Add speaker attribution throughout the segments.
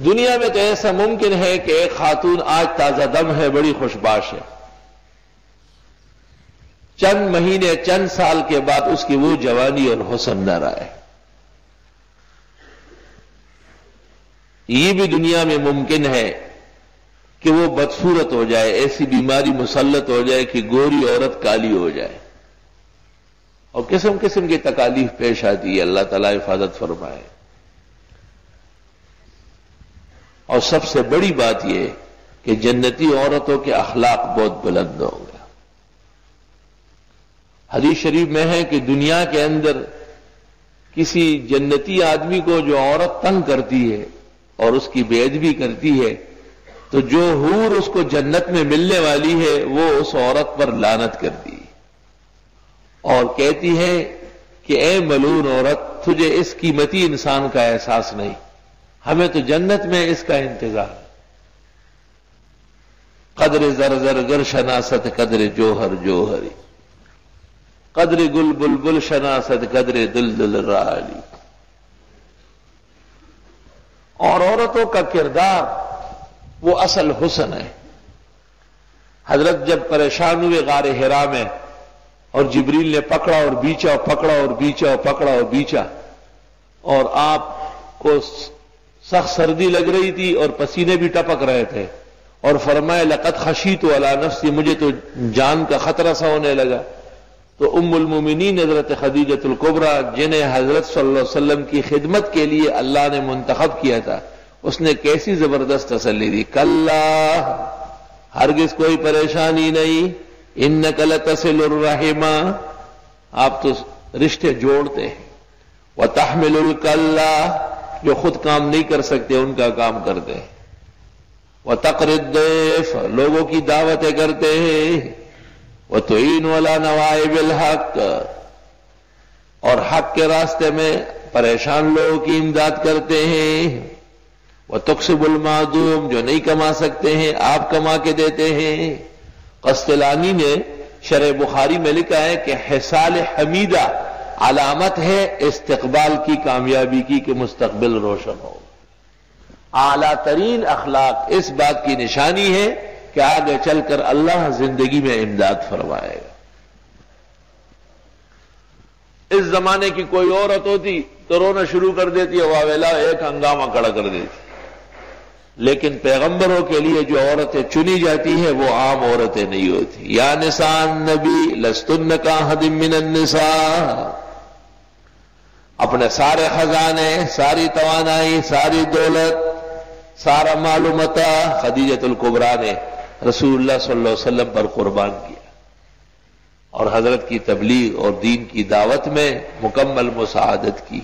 Speaker 1: دنیا میں تو ایسا ممکن ہے کہ ایک خاتون آج تازہ دم ہے، بڑی خوشباش ہے، چند مہینے چند سال کے بعد اس کی وہ جوانی اور حسن نہ رہے۔ یہ بھی دنیا میں ممکن ہے کہ وہ بدصورت ہو جائے، ایسی بیماری مسلط ہو جائے کہ گوری عورت کالی ہو جائے، اور قسم قسم کی تکالیف پیش آتی ہے، اللہ تعالیٰ حفاظت فرمائے۔ اور سب سے بڑی بات یہ کہ جنتی عورتوں کے اخلاق بہت بلند ہوں گے۔ حدیث شریف میں ہے کہ دنیا کے اندر کسی جنتی آدمی کو جو عورت تنگ کرتی ہے اور اس کی بے ادبی کرتی ہے، تو جو حور اس کو جنت میں ملنے والی ہے وہ اس عورت پر لعنت کرتی ہے اور کہتی ہے کہ اے ملعون عورت، تجھے اس قیمتی انسان کا احساس نہیں، ہمیں تو جنت میں اس کا انتظار ہے۔ قدر زر زر گر شناست قدر جوہر جوہری، قدر گل بلبل شناست قدر دل دل رالی۔ اور عورتوں کا کردار وہ اصل حسن ہے۔ حضرت جب پریشان ہوئے غار حرا میں اور جبریل نے پکڑا اور بیچا اور پکڑا اور بیچا اور پکڑا اور بیچا، اور آپ کو سخت سردی لگ رہی تھی اور پسینے بھی ٹپک رہے تھے، اور فرمایا لقد خشیت علی نفسی، مجھے تو جان کا خطرہ سا ہونے لگا، تو ام المومنین حضرت خدیجۃ الکبریٰ، جنہیں حضرت صلی اللہ علیہ وسلم کی خدمت کے لیے اللہ نے منتخب کیا تھا، اس نے کیسی زبردست تسلی دی، کلا، ہرگز کوئی پریشانی نہیں، انک لتصل الرحم، آپ تو رشتے جوڑتے ہیں، وتحمل الکلا، جو خود کام نہیں کر سکتے ان کا کام کرتے ہیں، وتقری الضیف، لوگوں کی دعوتیں کرتے ہیں، وتعین علی نوائب الحق، اور حق کے راستے میں پریشان لوگوں کی امداد کرتے ہیں، وتکسب المعدوم، جو نہیں کما سکتے ہیں آپ کما کے دیتے ہیں۔ قسطلانی نے شرح بخاری میں لکھا ہے کہ حصال حمیدہ علامت ہے استقبال کی کامیابی کی کہ مستقبل روشن ہو۔ اعلیٰ ترین اخلاق اس بات کی نشانی ہے کہ آگے چل کر اللہ زندگی میں امداد فرمائے گا۔ اس زمانے کی کوئی عورت ہوتی تو رونا شروع کر دیتی ہے، واویلا، ایک ہنگامہ کھڑا کر دیتی، لیکن پیغمبروں کے لیے جو عورتیں چنی جاتی ہیں وہ عام عورتیں نہیں ہوتی۔ یا نساء النبی لستن کاحد من النساء، اپنے سارے خزانے، ساری توانائی، ساری دولت، سارا معلومات خدیجۃ الکبریٰ نے رسول اللہ صلی اللہ علیہ وسلم پر قربان کیا، اور حضرت کی تبلیغ اور دین کی دعوت میں مکمل مساعدت کی۔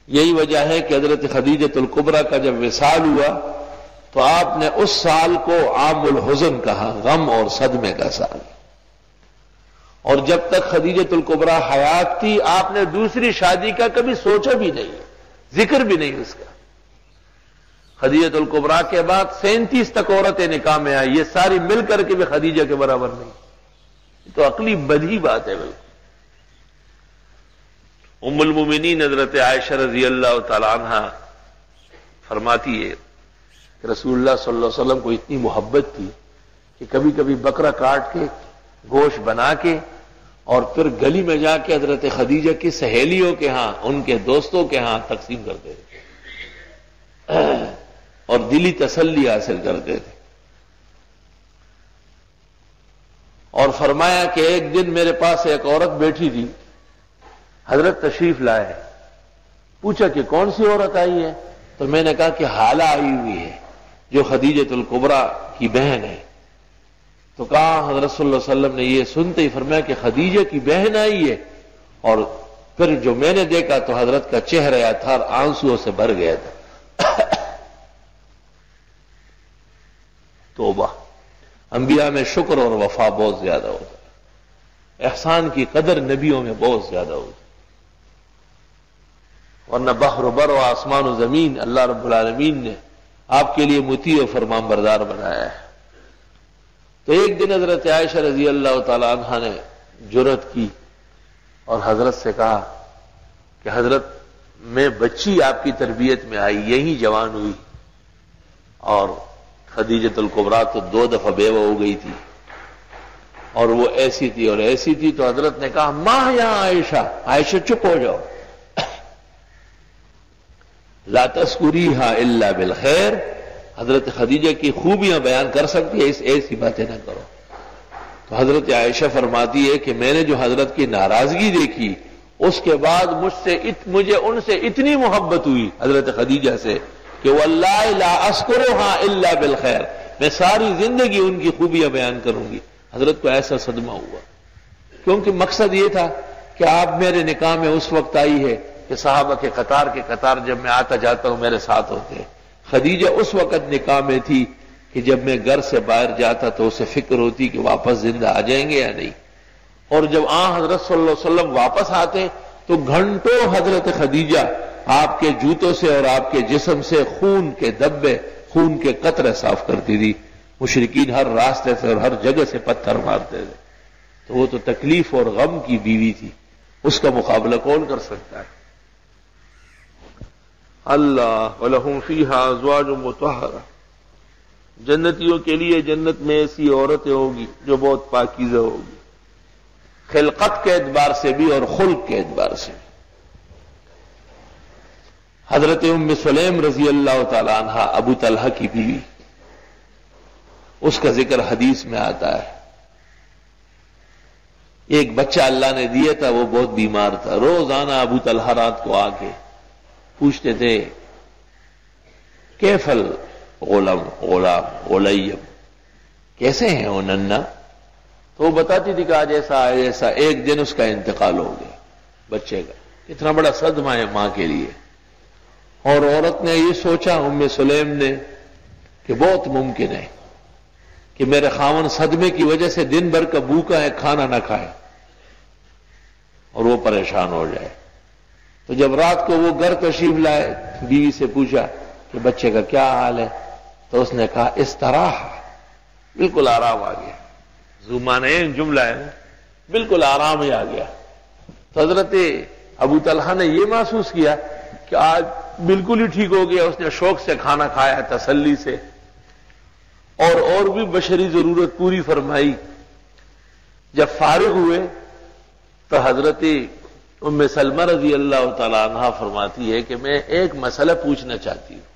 Speaker 1: یہی وجہ ہے کہ حضرت خدیجۃ الکبریٰ کا جب وصال ہوا تو آپ نے اس سال کو عام الحزن کہا، غم اور صدمے کا سال، اور جب تک خدیجۃ الکبریٰ حیات تھی آپ نے دوسری شادی کا کبھی سوچا بھی نہیں، ذکر بھی نہیں اس کا۔ خدیجۃ الکبریٰ کے بعد 37 تک عورتیں نکاح میں آئی، یہ ساری مل کر کے بھی خدیجہ کے برابر نہیں، یہ تو عقلی بدی بات ہے بالکل۔ ام المومنین حضرت عائشہ رضی اللہ تعالی عنہ فرماتی ہے کہ رسول اللہ صلی اللہ علیہ وسلم کو اتنی محبت تھی کہ کبھی کبھی بکرا کاٹ کے گوشت بنا کے اور پھر گلی میں جا کے حضرت خدیجہ کی سہیلیوں کے ہاں، ان کے دوستوں کے ہاں تقسیم کرتے تھے اور دلی تسلی حاصل کرتے تھے۔ اور فرمایا کہ ایک دن میرے پاس ایک عورت بیٹھی تھی، حضرت تشریف لائے، پوچھا کہ کون سی عورت آئی ہے؟ تو میں نے کہا کہ حالہ آئی ہوئی ہے جو خدیجۃ الکبریٰ کی بہن ہے۔ تو کہا حضرت صلی اللہ علیہ وسلم نے یہ سنتے ہی فرمایا کہ خدیجہ کی بہن آئی ہے، اور پھر جو میں نے دیکھا تو حضرت کا چہرہ اطہار آنسوؤں سے بھر گیا تھا۔ توبہ، انبیاء میں شکر اور وفا بہت زیادہ ہوتا ہے، احسان کی قدر نبیوں میں بہت زیادہ ہوتی ہے، ورنہ بحر و بر و آسمان و زمین اللہ رب العالمین نے آپ کے لیے مطیع و فرمان بردار بنایا ہے۔ تو ایک دن حضرت عائشہ رضی اللہ تعالی عنہ نے جرأت کی اور حضرت سے کہا کہ حضرت میں بچی آپ کی تربیت میں آئی، یہی جوان ہوئی، اور خدیجۃ الکبریٰ تو 2 دفعہ بیوہ ہو گئی تھی، اور وہ ایسی تھی اور ایسی تھی، تو حضرت نے کہا ماں یا عائشہ، عائشہ چپ ہو جاؤ، لا تذکریھا الا بالخیر، حضرت خدیجہ کی خوبیاں بیان کر سکتی ہے، ایسی باتیں نہ کرو۔ تو حضرت عائشہ فرماتی ہے کہ میں نے جو حضرت کی ناراضگی دیکھی، اس کے بعد مجھے ان سے اتنی محبت ہوئی حضرت خدیجہ سے کہ واللہ لا اذکرھا الا بالخیر، میں ساری زندگی ان کی خوبیاں بیان کروں گی۔ حضرت کو ایسا صدمہ ہوا، کیونکہ مقصد یہ تھا کہ آپ میرے نکاح میں اس وقت آئی ہے کہ صحابہ کے قطار جب میں آتا جاتا ہوں میرے ساتھ ہوتے ہیں۔ خدیجہ اس وقت نکاح میں تھی کہ جب میں گھر سے باہر جاتا تو اسے فکر ہوتی کہ واپس زندہ آ جائیں گے یا نہیں، اور جب حضرت صلی اللہ علیہ وسلم واپس آتے تو گھنٹوں حضرت خدیجہ آپ کے جوتوں سے اور آپ کے جسم سے خون کے دبے، خون کے قطرے صاف کرتی تھی۔ مشرکین ہر راستے سے اور ہر جگہ سے پتھر مارتے تھے، تو وہ تو تکلیف اور غم کی بیوی تھی، اس کا مقابلہ کون کر سکتا ہے؟ اللہ وَلَهُمْ فِيهَا أَزْوَاجٌ مُطَهَّرَةٌ، جنتیوں کے لیے جنت میں ایسی عورتیں ہوگی جو بہت پاکیزہ ہوگی، خلقت کے اعتبار سے بھی اور خلق کے اعتبار سے بھی۔ حضرت ام سلیم رضی اللہ تعالی عنہا، ابو طلحہ کی بیوی، اس کا ذکر حدیث میں آتا ہے۔ ایک بچہ اللہ نے دیا تھا، وہ بہت بیمار تھا، روزانہ ابو طلحہ رات کو آ کے پوچھتے تھے کیفل غلیم، کیسے ہیں وہ ننا؟ تو وہ بتاتی تھی کہ آج ایسا ایک دن اس کا انتقال ہو گیا بچے کا۔ اتنا بڑا صدمہ ہے ماں کے لیے۔ اور عورت نے یہ سوچا، ام سلیم نے، کہ بہت ممکن ہے کہ میرے خاوند صدمے کی وجہ سے دن بھر کا بھوکا ہے، کھانا نہ کھائے اور وہ پریشان ہو جائے۔ تو جب رات کو وہ گھر تشریف لائے، بیوی سے پوچھا کہ بچے کا کیا حال ہے، تو اس نے کہا استراح، بالکل آرام آ گیا۔ زمانین جملہ ہے، بالکل آرام ہی آ گیا۔ تو حضرت ابو طلحہ نے یہ محسوس کیا کہ آج بالکل ہی ٹھیک ہو گیا، اس نے شوق سے کھانا کھایا، تسلی سے، اور بھی بشری ضرورت پوری فرمائی۔ جب فارغ ہوئے تو حضرت ام سلمہ رضی اللہ تعالی عنہا فرماتی ہے کہ میں ایک مسئلہ پوچھنا چاہتی ہوں۔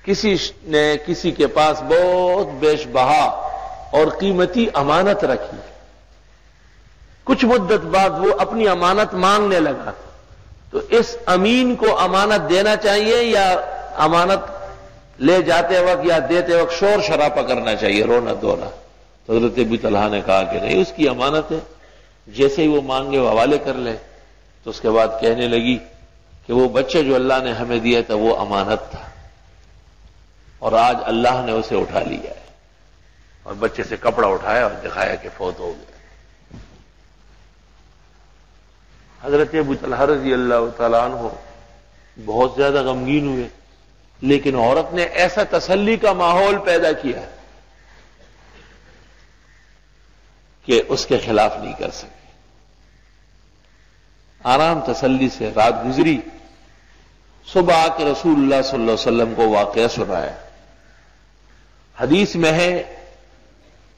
Speaker 1: کسی نے کسی کے پاس بہت بیش بہا اور قیمتی امانت رکھی، کچھ مدت بعد وہ اپنی امانت مانگنے لگا، تو اس امین کو امانت دینا چاہیے یا امانت لے جاتے وقت یا دیتے وقت شور شرابہ کرنا چاہیے، رونا دھونا؟ تو حضرت ابو طلحہ نے کہا کہ نہیں، اس کی امانت ہے، جیسے ہی وہ مانگے وہ حوالے کر لے۔ تو اس کے بعد کہنے لگی کہ وہ بچہ جو اللہ نے ہمیں دیا تھا وہ امانت تھا، اور آج اللہ نے اسے اٹھا لیا ہے، اور بچے سے کپڑا اٹھایا اور دکھایا کہ فوت ہو گیا۔ حضرت ابو طلحہ رضی اللہ تعالیٰ عنہ بہت زیادہ غمگین ہوئے، لیکن عورت نے ایسا تسلی کا ماحول پیدا کیا کہ اس کے خلاف نہیں کر سکے۔ آرام تسلی سے رات گزری، صبح آ کے رسول اللہ صلی اللہ علیہ وسلم کو واقعہ سنایا۔ حدیث میں ہے،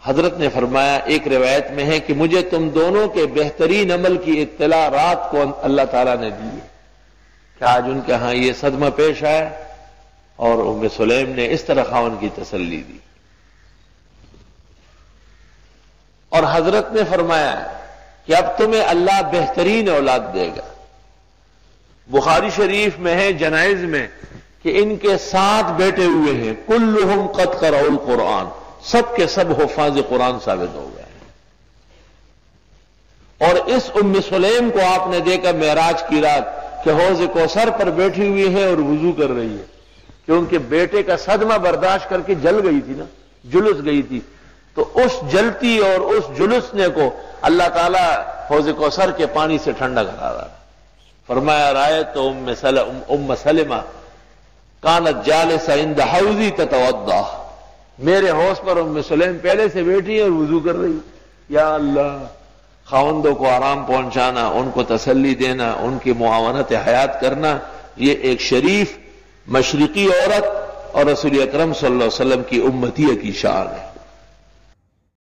Speaker 1: حضرت نے فرمایا، ایک روایت میں ہے کہ مجھے تم دونوں کے بہترین عمل کی اطلاع رات کو اللہ تعالیٰ نے دی ہے کہ آج ان کے ہاں یہ صدمہ پیش آیا، اور ام سلیم نے اس طرح خاوند کی تسلی دی۔ اور حضرت نے فرمایا کہ اب تمہیں اللہ بہترین اولاد دے گا۔ بخاری شریف میں ہے جنائز میں کہ ان کے 7 بیٹے ہوئے ہیں، کلہم قد قرأوا القرآن، سب کے سب حفاظ قرآن ثابت ہو گئے ہیں۔ اور اس ام سلیم کو آپ نے دیکھا معراج کی رات کہ حوض کوثر پر بیٹھی ہوئی ہے اور وضو کر رہی ہے، کیونکہ بیٹے کا صدمہ برداشت کر کے جل گئی تھی نا، جلس گئی تھی، تو اس جلتی اور اس جلسنے کو اللہ تعالیٰ حوض کوثر کے پانی سے ٹھنڈا کرا رہا ہے۔ فرمایا رایت ام سلمہ کانت جالسہ عند حوضی تتوضا، میرے حوض پر ام سلیم پہلے سے بیٹھی ہے اور وضو کر رہی ہے۔ یا اللہ، خاوندوں کو آرام پہنچانا، ان کو تسلی دینا، ان کی معاونت حیات کرنا، یہ ایک شریف مشرقی عورت اور رسول اکرم صلی اللہ علیہ وسلم کی امتیت کی شان ہے۔